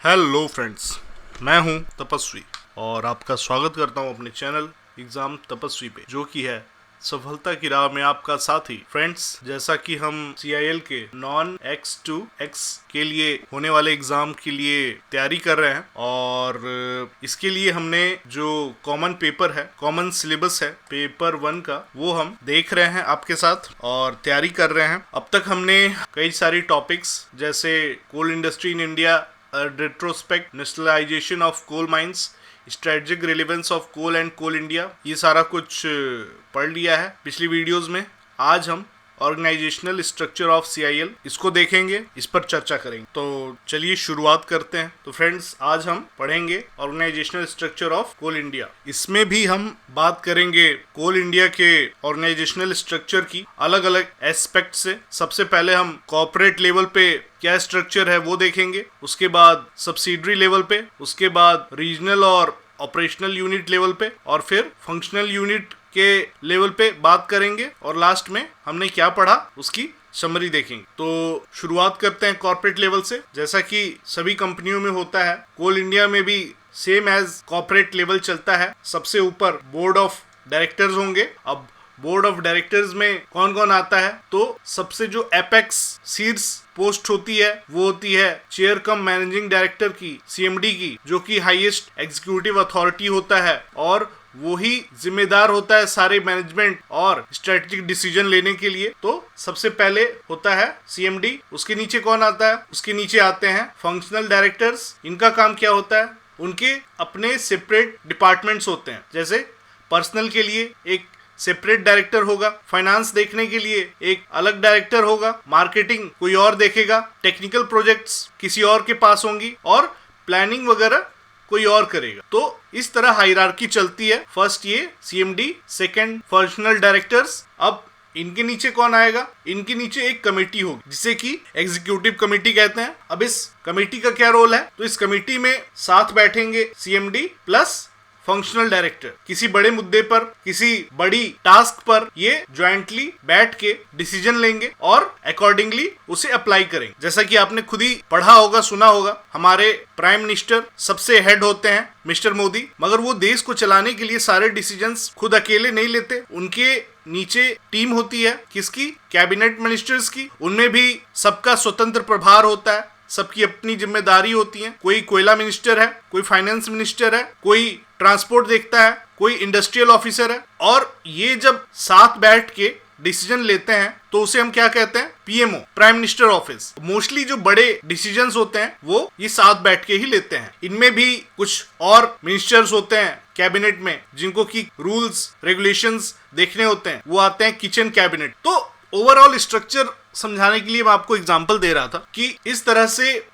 Hello friends, मैं हूं तपस्वी और आपका स्वागत करता हूं अपने चैनल एग्जाम तपस्वी पे, जो कि है सफलता की राह में आपका साथी। फ्रेंड्स, जैसा कि हम CIL के नॉन X2X के लिए होने वाले एग्जाम के लिए तैयारी कर रहे हैं और इसके लिए हमने जो कॉमन पेपर है, कॉमन सिलेबस है पेपर 1 का, वो हम देख रहे हैं आपके साथ और तैयारी कर रहे हैं। अब तक हमने कई सारी टॉपिक्स जैसे coal industry in India, retrospect, nationalisation of coal mines, strategic relevance of coal and Coal India, ये सारा कुछ पढ़ लिया है पिछली वीडियोस में। आज हम ऑर्गेनाइजेशनल स्ट्रक्चर ऑफ CIL इसको देखेंगे, इस पर चर्चा करेंगे। तो चलिए शुरुआत करते हैं। तो फ्रेंड्स, आज हम पढ़ेंगे organisational structure of Coal India. इसमें भी हम बात करेंगे कोल इंडिया के ऑर्गेनाइजेशनल स्ट्रक्चर की अलग अलग एस्पेक्ट से। सबसे पहले हम कॉर्पोरेट लेवल पे क्या स्ट्रक्चर है वो देखेंगे, उसके बाद सब्सिडरी लेवल पे, उसके बाद रीजनल और ऑपरेशनल यूनिट लेवल पे, और फिर फंक्शनल यूनिट के लेवल पे बात करेंगे, और लास्ट में हमने क्या पढ़ा उसकी समरी देखेंगे। तो शुरुआत करते हैं कॉर्पोरेट लेवल से। जैसा कि सभी कंपनियों में होता है, कोल इंडिया में भी सेम एज कॉर्पोरेट लेवल चलता है। सबसे ऊपर बोर्ड ऑफ डायरेक्टर्स होंगे। अब बोर्ड ऑफ डायरेक्टर्स में कौन कौन आता है, तो सबसे जो एपेक्स शीर्ष पोस्ट होती है वो होती है चेयर कम मैनेजिंग डायरेक्टर की, CMD की, जो कि हाईएस्ट एग्जीक्यूटिव अथॉरिटी होता है और वो ही जिम्मेदार होता है सारे मैनेजमेंट और स्ट्रेटेजिक डिसीजन लेने के लिए। तो सबसे पहले होता है CMD। उसके नीचे कौन आता है, उसके नीचे आते हैं फंक्शनल डायरेक्टर्स। इनका काम क्या होता है, उनके अपने सेपरेट डिपार्टमेंट्स होते हैं। जैसे पर्सनल के लिए एक सेपरेट डायरेक्टर होगा, फाइनेंस देखने के लिए एक अलग डायरेक्टर होगा, मार्केटिंग कोई और देखेगा, टेक्निकल प्रोजेक्ट्स किसी और के पास होंगी, और प्लानिंग वगैरह कोई और करेगा। तो इस तरह हायरार्की चलती है। फर्स्ट ये CMD, सेकंड फंक्शनल डायरेक्टर्स। अब इनके नीचे कौन आएगा, इनके नीचे एक कमेटी होगी जिसे कि एग्जीक्यूटिव कमेटी कहते हैं। अब इस कमेटी का क्या रोल है, तो इस कमेटी में साथ बैठेंगे CMD प्लस फंक्शनल डायरेक्टर। किसी बड़े मुद्दे पर, किसी बड़ी टास्क पर ये ज्वाइंटली बैठ के डिसीजन लेंगे और अकॉर्डिंगली उसे अप्लाई करेंगे। जैसा कि आपने खुद ही पढ़ा होगा, सुना होगा, हमारे प्राइम मिनिस्टर सबसे हेड होते हैं मिस्टर मोदी, मगर वो देश को चलाने के लिए सारे डिसीजंस खुद अकेले नहीं लेते। उनके नीचे टीम होती है, किसकी, कैबिनेट मिनिस्टर्स की। उनमें भी सबका स्वतंत्र प्रभार होता है, सबकी अपनी जिम्मेदारी होती है। कोई कोयला मिनिस्टर है, कोई फाइनेंस मिनिस्टर है, कोई ट्रांसपोर्ट देखता है, कोई इंडस्ट्रियल ऑफिसर है। और ये जब साथ बैठ के डिसीजन लेते हैं तो उसे हम क्या कहते हैं, PMO, prime minister office. Mostly जो बड़े डिसीजंस होते हैं वो ये साथ बैठ के ही लेते हैं। इनमें भी कुछ और मिनिस्टर्स होते हैं कैबिनेट में, जिनको की रूल्स रेगुलेशंस देखने होते हैं, वो आते हैं किचन कैबिनेट। तो ओवरऑल स्ट्रक्चर समझाने के लिए मैं आपको एग्जांपल दे रहा था कि इस तरह से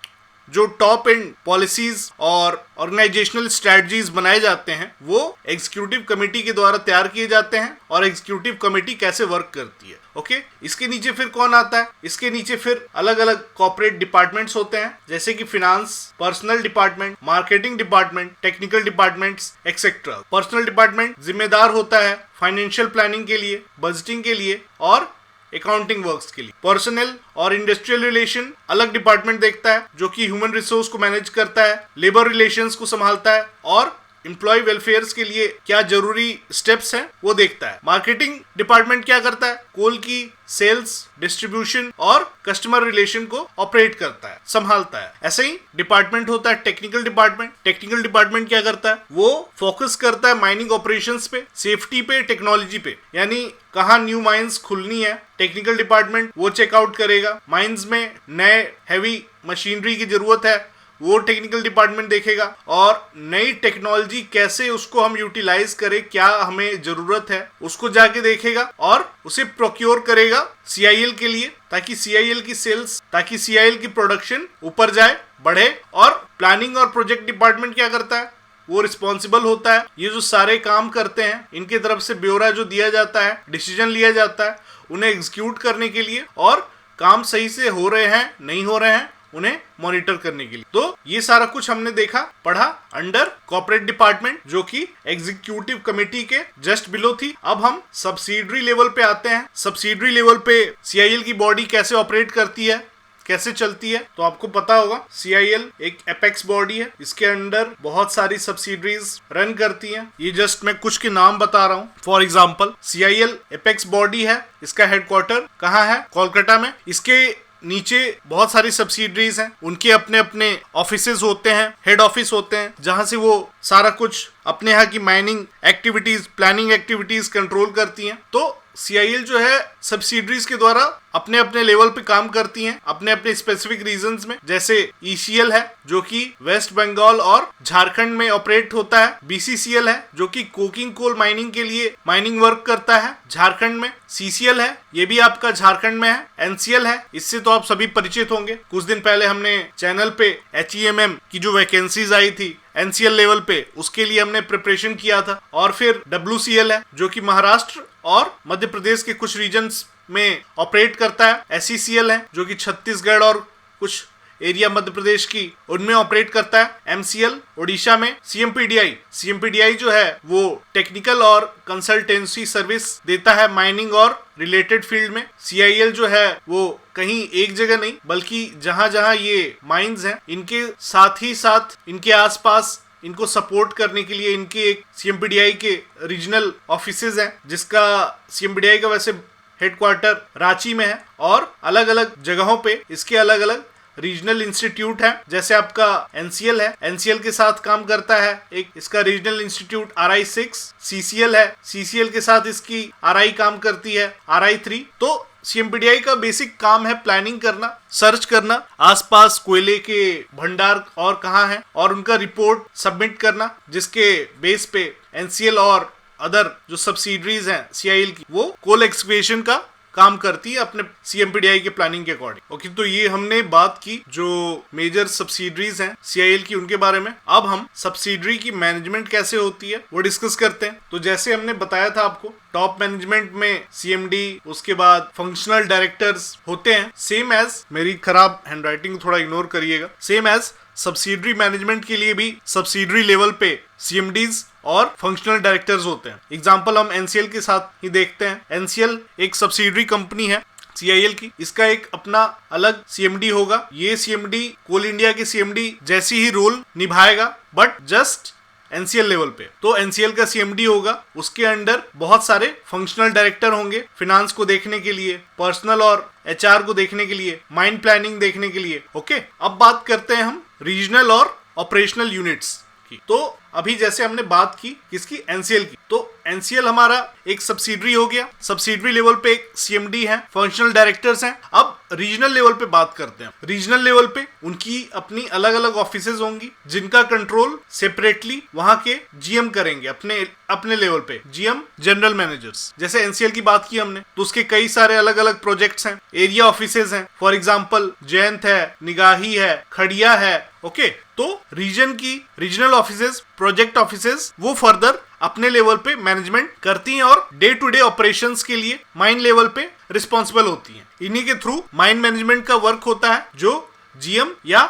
जो टॉप एंड पॉलिसीज और ऑर्गेनाइजेशनल स्ट्रेटजीज बनाए जाते हैं वो एग्जीक्यूटिव कमेटी के द्वारा तैयार किए जाते हैं, और एग्जीक्यूटिव कमेटी कैसे वर्क करती है। ओके, इसके नीचे फिर कौन आता है, इसके नीचे फिर अलग अलग कॉर्पोरेट डिपार्टमेंट्स होते हैं, जैसे कि finance, personal department, marketing department, technical departments etcetera. Personal department जिम्मेदार होता है फाइनेंशियल प्लानिंग के लिए, बजटिंग के लिए और अकाउंटिंग वर्क्स के लिए। पर्सनल और इंडस्ट्रियल रिलेशन अलग डिपार्टमेंट देखता है, जो कि ह्यूमन रिसोर्स को मैनेज करता है, लेबर रिलेशंस को संभालता है, और एम्प्लॉय वेलफेयर के लिए क्या जरूरी स्टेप्स हैं वो देखता है। मार्केटिंग डिपार्टमेंट क्या करता है, कोल की सेल्स, डिस्ट्रीब्यूशन और कस्टमर रिलेशन को ऑपरेट करता है, संभालता है। ऐसे ही डिपार्टमेंट होता है टेक्निकल डिपार्टमेंट। टेक्निकल डिपार्टमेंट क्या करता है, वो फोकस करता है माइनिंग ऑपरेशंस पे, सेफ्टी पे, टेक्नोलॉजी पे, यानी कहाँ न्यू माइंस खुलनी है, टेक्निकल डिपार्टमेंट वो चेकआउट करेगा। माइंस में नए हैवी मशीनरी की जरूरत है, वो टेक्निकल डिपार्टमेंट देखेगा, और नई टेक्नोलॉजी कैसे उसको हम यूटिलाइज करें, क्या हमें जरूरत है, उसको जाके देखेगा और उसे प्रोक्योर करेगा CIL के लिए, ताकि CIL की सेल्स, ताकि CIL की प्रोडक्शन ऊपर जाए, बढ़े। और प्लानिंग और प्रोजेक्ट डिपार्टमेंट क्या करता है, वो रिस्पॉन्सिबल होता है, ये जो सारे काम करते हैं इनके तरफ से ब्यौरा जो दिया जाता है, डिसीजन लिया जाता है उन्हें एग्जीक्यूट करने के लिए, और काम सही से हो रहे हैं नहीं हो रहे हैं उन्हें मॉनिटर करने के लिए। तो ये सारा कुछ हमने देखा, पढ़ा अंडर कॉर्पोरेट डिपार्टमेंट, जो कि एग्जीक्यूटिव कमेटी के जस्ट बिलो थी। अब हम सब्सिडरी लेवल पे आते हैं। सब्सिडरी लेवल पे CIL की बॉडी कैसे ऑपरेट करती है, कैसे चलती है तो आपको पता होगा CIL एक एपेक्स बॉडी है, इसके अंडर बहुत सारी सब्सिडरीज रन करती हैं। ये जस्ट मैं कुछ के नाम बता रहा हूँ। For example CIL apex body है, इसका हेडक्वार्टर कहाँ है? कोलकाता में। इसके नीचे बहुत सारी सब्सिडरीज हैं, उनके अपने अपने ऑफिसेज होते हैं, हेड ऑफिस होते हैं, जहां से वो सारा कुछ अपने यहाँ की mining activities, planning activities control करती हैं। तो CIL जो है सब्सिडरीज के द्वारा अपने अपने लेवल पे काम करती हैं, अपने अपने स्पेसिफिक रीजंस में। जैसे ECL है जो कि वेस्ट बंगाल और झारखंड में ऑपरेट होता है। BCCL है जो कि कोकिंग कोल माइनिंग के लिए माइनिंग वर्क करता है झारखंड में। CCL है, ये भी आपका झारखंड में है। NCL है, इससे तो आप सभी परिचित होंगे। कुछ दिन पहले हमने चैनल पे HEMM की जो वैकेंसीज आई थी NCL लेवल पे, उसके लिए हमने प्रिपरेशन किया था। और फिर WCL है जो कि महाराष्ट्र और मध्य प्रदेश के कुछ रीजन्स में ऑपरेट करता है। SECL है जो कि छत्तीसगढ़ और कुछ एरिया मध्य प्रदेश की उनमें ऑपरेट करता है। MCL ओडिशा में। CMPDI जो है वो टेक्निकल और कंसल्टेंसी सर्विस देता है माइनिंग और रिलेटेड फील्ड में। CIL जो है वो कहीं एक जगह नहीं बल्कि जहां जहां ये माइंस हैं इनके साथ ही साथ इनके आसपास इनको सपोर्ट करने के लिए इनके एक CMPDI के रीजनल ऑफिसेज हैं, जिसका CMPDI का वैसे हेडक्वार्टर रांची में है और अलग अलग जगहों पे इसके अलग अलग रीजनल इंस्टीट्यूट है। जैसे आपका NCL है, NCL के साथ काम करता है एक इसका रीजनल इंस्टीट्यूट RI6। CCL है, CCL के साथ इसकी RI काम करती है RI3। तो CMPDI का बेसिक काम है प्लानिंग करना, सर्च करना आसपास कोयले के भंडार और कहाँ हैं और उनका रिपोर्ट सबमिट करना, जिसके बेस पे NCL और अदर जो सब्सिडरीज हैं CIL की वो कोल एक्सकेवेशन का काम करती है अपने CMPDI के प्लानिंग के अकॉर्डिंग। ओके, तो ये हमने बात की जो मेजर सब्सिडरीज हैं CIL की उनके बारे में। अब हम सब्सिडरी की मैनेजमेंट कैसे होती है वो डिस्कस करते हैं। तो जैसे हमने बताया था आपको, टॉप मैनेजमेंट में CMD, उसके बाद फंक्शनल डायरेक्टर्स होते हैं। सेम एज, मेरी खराब हैंडराइटिंग थोड़ा इग्नोर करिएगा, सेम एज सब्सिडरी मैनेजमेंट के लिए भी सब्सिडरी लेवल पे CMDs और फंक्शनल डायरेक्टर्स होते हैं। एग्जांपल हम NCL के साथ ही देखते हैं। NCL एक सब्सिडरी कंपनी है CIL की, इसका एक अपना अलग CMD होगा। ये CMD कोल इंडिया के CMD जैसी ही रोल निभाएगा बट जस्ट NCL लेवल पे। तो NCL का CMD होगा, उसके अंडर बहुत सारे फंक्शनल डायरेक्टर होंगे, फिनांस को देखने के लिए, पर्सनल और HR को देखने के लिए, माइन प्लानिंग देखने के लिए। ओके, अब बात करते हैं हम रीजनल और ऑपरेशनल यूनिट्स की। तो अभी जैसे हमने बात की किसकी? NCL की। तो NCL हमारा एक सब्सिडरी हो गया, सब्सिडरी लेवल पे एक CMD है, फंक्शनल डायरेक्टर्स हैं। अब रीजनल लेवल पे बात करते हैं। रीजनल लेवल पे उनकी अपनी अलग अलग ऑफिसेज होंगी जिनका कंट्रोल सेपरेटली वहां के GM करेंगे अपने लेवल पे, GM जनरल मैनेजर्स। जैसे NCL की बात की हमने तो उसके कई सारे अलग अलग प्रोजेक्ट्स हैं, एरिया ऑफिसेज हैं। फॉर एग्जाम्पल जयंत है, निगाही है, खड़िया है। ओके, तो रीजन की रीजनल ऑफिसेज, प्रोजेक्ट ऑफिसेज वो फर्दर अपने लेवल पे मैनेजमेंट करती हैं और डे टू डे ऑपरेशंस के लिए माइन लेवल पे रिस्पॉन्सिबल होती हैं। इन्हीं के थ्रू माइन मैनेजमेंट का वर्क होता है जो GM या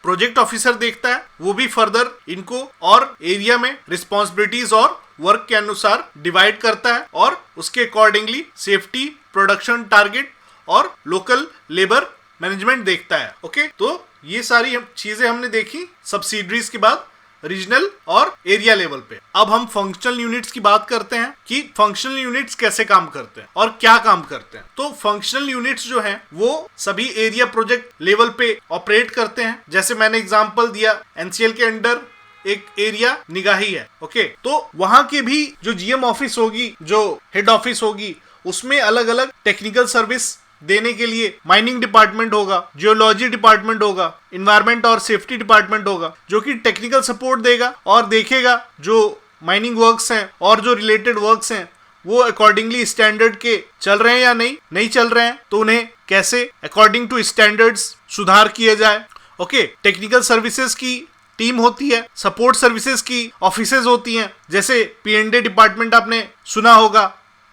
प्रोजेक्ट ऑफिसर देखता है। वो भी फर्दर इनको और एरिया में रिस्पॉन्सिबिलिटीज और वर्क के अनुसार डिवाइड करता है और उसके अकॉर्डिंगली सेफ्टी, प्रोडक्शन टारगेट और लोकल लेबर मैनेजमेंट देखता है। ओके, तो ये सारी चीजें हमने देखी सब्सिडरीज के बाद रीजनल और एरिया लेवल पे। अब हम फंक्शनल यूनिट्स की बात करते हैं कि फंक्शनल यूनिट्स कैसे काम करते हैं और क्या काम करते हैं। तो फंक्शनल यूनिट्स जो हैं वो सभी एरिया प्रोजेक्ट लेवल पे ऑपरेट करते हैं। जैसे मैंने एग्जांपल दिया, NCL के अंडर एक एरिया निगाही है। ओके, तो वहां के भी जो GM ऑफिस होगी, जो हेड ऑफिस होगी, उसमें अलग अलग टेक्निकल सर्विस देने के लिए माइनिंग डिपार्टमेंट होगा, जियोलॉजी डिपार्टमेंट होगा, इन्वायरमेंट और सेफ्टी डिपार्टमेंट होगा, जो कि टेक्निकल सपोर्ट देगा और देखेगा जो माइनिंग वर्क्स हैं और जो रिलेटेड वर्क्स हैं वो अकॉर्डिंगली स्टैंडर्ड के चल रहे हैं या नहीं चल रहे हैं, तो उन्हें कैसे अकॉर्डिंग टू स्टैंडर्ड्स सुधार किया जाए। ओके, टेक्निकल सर्विसेज की टीम होती है, सपोर्ट सर्विसेज की ऑफिसेज होती हैं। जैसे P&A डिपार्टमेंट आपने सुना होगा,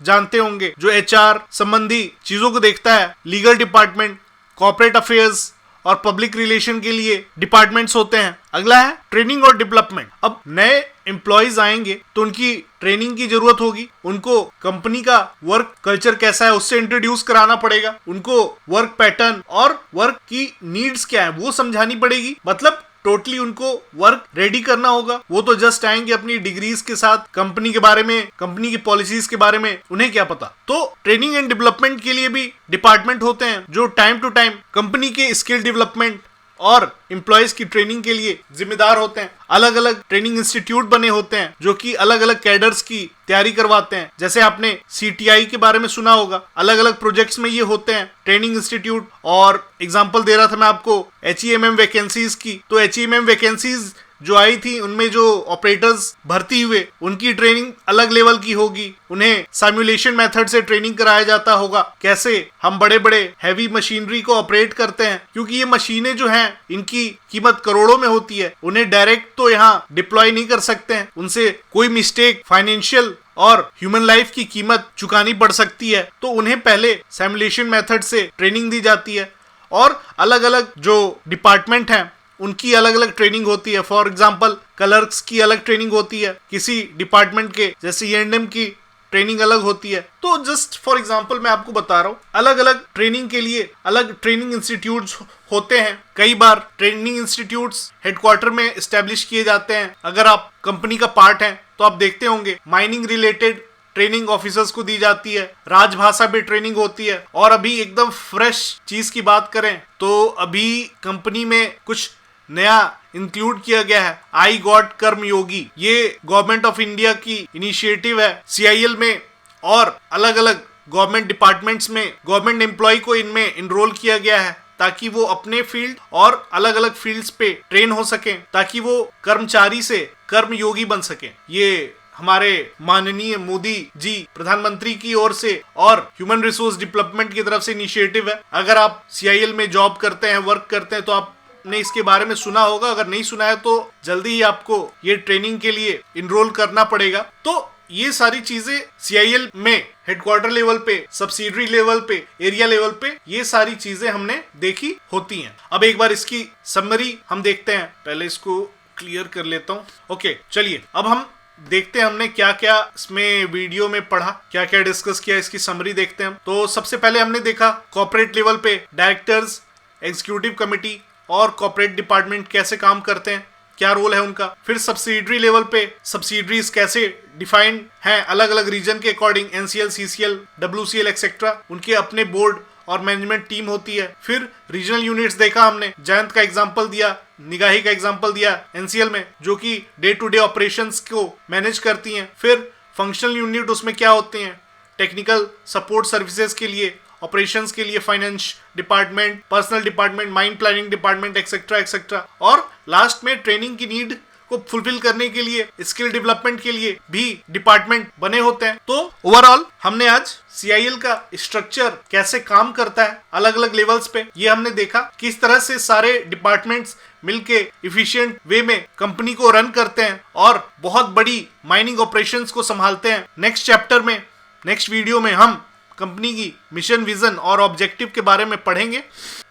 जानते होंगे, जो HR संबंधी चीजों को देखता है। लीगल डिपार्टमेंट, कॉर्पोरेट अफेयर्स और पब्लिक रिलेशन के लिए डिपार्टमेंट्स होते हैं। अगला है ट्रेनिंग और डेवलपमेंट। अब नए एम्प्लॉयज आएंगे तो उनकी ट्रेनिंग की जरूरत होगी, उनको कंपनी का वर्क कल्चर कैसा है उससे इंट्रोड्यूस कराना पड़ेगा, उनको वर्क पैटर्न और वर्क की नीड्स क्या है वो समझानी पड़ेगी। मतलब टोटली उनको वर्क रेडी करना होगा। वो तो जस्ट आएंगे अपनी डिग्रीज के साथ, कंपनी के बारे में, कंपनी की पॉलिसीज के बारे में उन्हें क्या पता। तो ट्रेनिंग एंड डेवलपमेंट के लिए भी डिपार्टमेंट होते हैं जो टाइम टू टाइम कंपनी के स्किल डेवलपमेंट और एम्प्लॉयज की ट्रेनिंग के लिए जिम्मेदार होते हैं। अलग अलग ट्रेनिंग इंस्टीट्यूट बने होते हैं जो कि अलग अलग कैडर्स की तैयारी करवाते हैं। जैसे आपने CTI के बारे में सुना होगा, अलग अलग प्रोजेक्ट्स में ये होते हैं ट्रेनिंग इंस्टीट्यूट। और एग्जांपल दे रहा था मैं आपको HEMM वैकेंसीज की, तो HEMM वैकेंसीज जो आई थी उनमें जो ऑपरेटर्स भर्ती हुए उनकी ट्रेनिंग अलग लेवल की होगी। उन्हें सिमुलेशन मेथड से ट्रेनिंग कराया जाता होगा, कैसे हम बड़े बड़े हैवी मशीनरी को ऑपरेट करते हैं, क्योंकि ये मशीनें जो हैं इनकी कीमत करोड़ों में होती है। उन्हें डायरेक्ट तो यहाँ डिप्लॉय नहीं कर सकते हैं, उनसे कोई मिस्टेक फाइनेंशियल और ह्यूमन लाइफ की कीमत चुकानी पड़ सकती है। तो उन्हें पहले सिमुलेशन मेथड से ट्रेनिंग दी जाती है। और अलग अलग जो डिपार्टमेंट हैं उनकी अलग अलग ट्रेनिंग होती है। फॉर एग्जांपल क्लर्क्स की अलग ट्रेनिंग होती है, किसी डिपार्टमेंट के जैसे E&M की ट्रेनिंग अलग होती है। तो जस्ट फॉर एग्जांपल मैं आपको बता रहा हूँ, अलग अलग ट्रेनिंग के लिए अलग ट्रेनिंग इंस्टीट्यूट्स होते हैं। कई बार ट्रेनिंग इंस्टीट्यूट्स हेडक्वार्टर में एस्टेब्लिश किए जाते हैं। अगर आप कंपनी का पार्ट हैं तो आप देखते होंगे माइनिंग रिलेटेड ट्रेनिंग ऑफिसर्स को दी जाती है, राजभाषा पे ट्रेनिंग होती है। और अभी एकदम फ्रेश चीज की बात करें तो अभी कंपनी में कुछ नया इंक्लूड किया गया है, आई गॉट कर्मयोगी। ये गवर्नमेंट ऑफ इंडिया की इनिशिएटिव है। CIL में और अलग अलग गवर्नमेंट डिपार्टमेंट्स में गवर्नमेंट एम्प्लॉय को इनमें इनरोल किया गया है ताकि वो अपने फील्ड और अलग अलग फील्ड्स पे ट्रेन हो सकें, ताकि वो कर्मचारी से कर्मयोगी बन सकें। ये हमारे माननीय मोदी जी प्रधानमंत्री की ओर से और ह्यूमन रिसोर्स डेवलपमेंट की तरफ से इनिशिएटिव है। अगर आप CIL में जॉब करते हैं, वर्क करते हैं, तो आपने इसके बारे में सुना होगा। अगर नहीं सुना है तो जल्दी ही आपको ये ट्रेनिंग के लिए इनरोल करना पड़ेगा। तो ये सारी चीजें CIL में हेडक्वार्टर लेवल पे, सब्सिडरी लेवल पे, एरिया लेवल पे ये सारी चीजें हमने देखी होती हैं। अब एक बार इसकी समरी हम देखते हैं। पहले इसको क्लियर कर लेता हूँ। ओके, चलिए अब हम देखते हैं हमने क्या क्या इसमें वीडियो में पढ़ा, क्या क्या डिस्कस किया, इसकी समरी देखते हैं। तो सबसे पहले हमने देखा कॉर्पोरेट लेवल पे डायरेक्टर्स, एग्जीक्यूटिव कमेटी और कॉर्पोरेट डिपार्टमेंट कैसे काम करते हैं, क्या रोल है उनका। फिर सब्सिडरी लेवल पे सब्सिडरीज कैसे डिफाइंड हैं अलग अलग रीजन के according, NCL, CCL, WCL etcetera, उनके अपने बोर्ड और मैनेजमेंट टीम होती है। फिर रीजनल यूनिट्स देखा हमने, जयंत का एग्जांपल दिया, निगाही का एग्जांपल दिया NCL में, जो कि डे टू डे ऑपरेशंस को मैनेज करती हैं। फिर फंक्शनल यूनिट उसमें क्या होते हैं, टेक्निकल सपोर्ट सर्विसेज के लिए, ऑपरेशंस के लिए finance department, personal department, mine planning department etcetera etcetera. और लास्ट में ट्रेनिंग की नीड को फुलफिल करने के लिए, स्किल डेवलपमेंट के लिए भी डिपार्टमेंट बने होते हैं। तो ओवरऑल हमने आज CIL का स्ट्रक्चर कैसे काम करता है अलग अलग लेवल्स पे, ये हमने देखा। किस तरह से सारे डिपार्टमेंट्स मिलके इफिशिएंट वे में कंपनी को रन करते हैं और बहुत बड़ी माइनिंग ऑपरेशंस को संभालते हैं। नेक्स्ट चैप्टर में, नेक्स्ट वीडियो में हम कंपनी की मिशन, विजन और ऑब्जेक्टिव के बारे में पढ़ेंगे।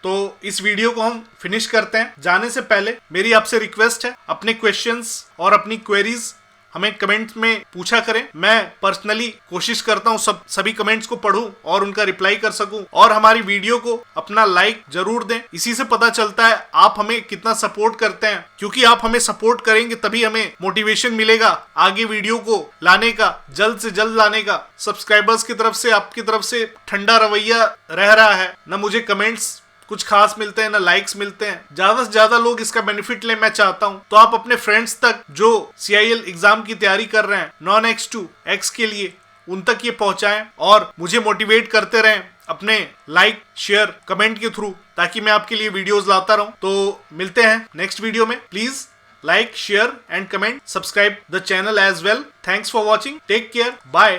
तो इस वीडियो को हम फिनिश करते हैं। जाने से पहले मेरी आपसे रिक्वेस्ट है, अपने क्वेश्चंस और अपनी क्वेरीज हमें कमेंट्स में पूछा करें। मैं पर्सनली कोशिश करता हूं सभी कमेंट्स को पढूं और उनका रिप्लाई कर सकूं। और हमारी वीडियो को अपना लाइक जरूर दें, इसी से पता चलता है आप हमें कितना सपोर्ट करते हैं, क्योंकि आप हमें सपोर्ट करेंगे तभी हमें मोटिवेशन मिलेगा आगे वीडियो को लाने का, जल्द से जल्द लाने का। सब्सक्राइबर्स की तरफ से, आपकी तरफ से ठंडा रवैया रह रहा है, न मुझे कमेंट्स कुछ खास मिलते हैं, ना लाइक्स मिलते हैं। ज्यादा से ज्यादा लोग इसका बेनिफिट ले, मैं चाहता हूं। तो आप अपने फ्रेंड्स तक जो CIL एग्जाम की तैयारी कर रहे हैं नॉन X2 X के लिए, उन तक ये पहुंचाएं और मुझे मोटिवेट करते रहें अपने लाइक, शेयर, कमेंट के थ्रू, ताकि मैं आपके लिए वीडियोस लाता रहूं। तो मिलते हैं नेक्स्ट वीडियो में। Please like, share and comment, subscribe the channel as well. Thanks for watching, take care, bye.